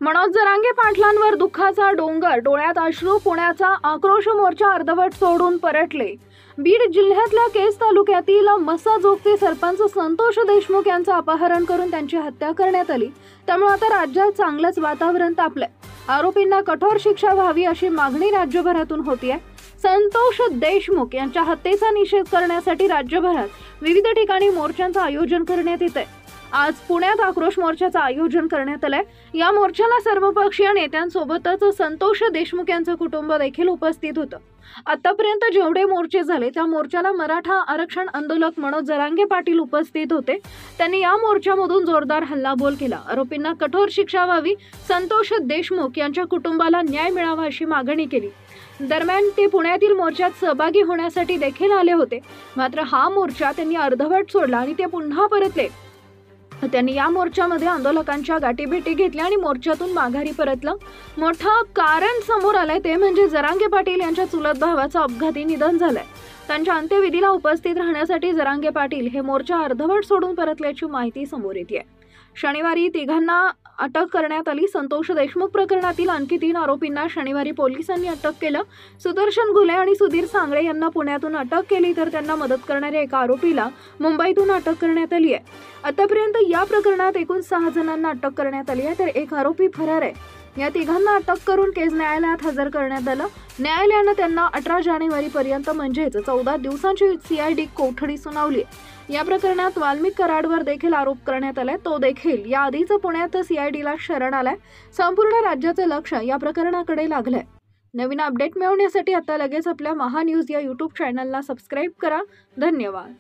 मनोज जरांगे पाटलांवर दुःखाचा डोंगर, डोळ्यात अश्रू, पुण्याचा आक्रोश मोर्चा अर्धवट सोडून परतले। बीड जिल्ह्यातल्या केज तालुक्यातील मसाजोगचे सरपंच संतोष देशमुख यांचं अपहरण करून त्यांची हत्या करण्यात आली। त्यामुळे आता राज्यात चांगलंच वातावरण तापलंय। आरोपींना कठोर शिक्षा व्हावी अशी मागणी राज्यभरातून होतीये। संतोष देशमुख यांच्या हत्येचा निषेध करण्यासाठी राज्यभरात विविध ठिकाणी मोर्चांचं आयोजन करण्यात येतंय। आज पुण्यात आक्रोश मोर्चाचं आयोजन करण्यात आलंय। या मोर्चाला सर्वपक्षीय नेत्यांसोबतच संतोष देशमुख यांचं कुटुंब देखील उपस्थित होतं। आतापर्यंत जेवढे मोर्चे झाले त्या मोर्चाला मराठा आरक्षण आंदोलक मनोज जरांगे पाटील उपस्थित होते। त्यांनी या मोर्चामधून जोरदार हल्लाबोल केला। आरोपींना कठोर शिक्षा व्हावी, संतोष देशमुख यांच्या कुटुंबाला न्याय मिळावा अशी मागणी केली। दरम्यान ते पुण्यातील मोर्चात सहभागी होण्यासाठी देखील आले होते, मात्र हा मोर्चा त्यांनी अर्धवट सोडला आणि ते पुन्हा परतले। त्यांनी या मोर्चामध्ये आंदोलकांच्या गाठीभेटी घेतल्या आणि मोर्चातून माघारी परतलं। मोठं कारण समोर आलंय ते म्हणजे जरांगे पाटील यांच्या चुलत भावाचं अपघाती निधन झालंय। त्यांच्या अंत्यविधीला उपस्थित राहण्यासाठी जरांगे पाटील हे मोर्चा अर्धवट सोडून परतल्याची माहिती समोर येते। शनिवारी तिघांना अटक करण्यात आली। संतोष देशमुख प्रकरणातील आणखी 3 आरोपींना शनिवारी पोलिसांनी अटक केलं। सुदर्शन घुले आणि सुधीर सांगळे यांना पुण्यातून अटक केली, तर त्यांना मदत करणाऱ्या एका आरोपीला मुंबईतून अटक करण्यात आली आहे। आतापर्यंत या प्रकरणात एकूण 6 जणांना अटक करण्यात आली आहे, तर एक आरोपी फरार आहे। या तिघांना अटक करून केज न्यायालयात हजर करण्यात आलं। न्यायालयानं त्यांना 18 जानेवारीपर्यंत म्हणजेच 14 दिवसांची CID कोठडी सुनावली। या प्रकरणात वाल्मिक कराडवर देखील आरोप करण्यात आलाय। तो देखील याआधीच पुण्यात CIDला शरण आलाय। संपूर्ण राज्याचं लक्ष या प्रकरणाकडे लागलंय। नवीन अपडेट मिळवण्यासाठी आता लगेच आपल्या महान्यूज या YouTube चॅनलला सबस्क्राईब करा। धन्यवाद।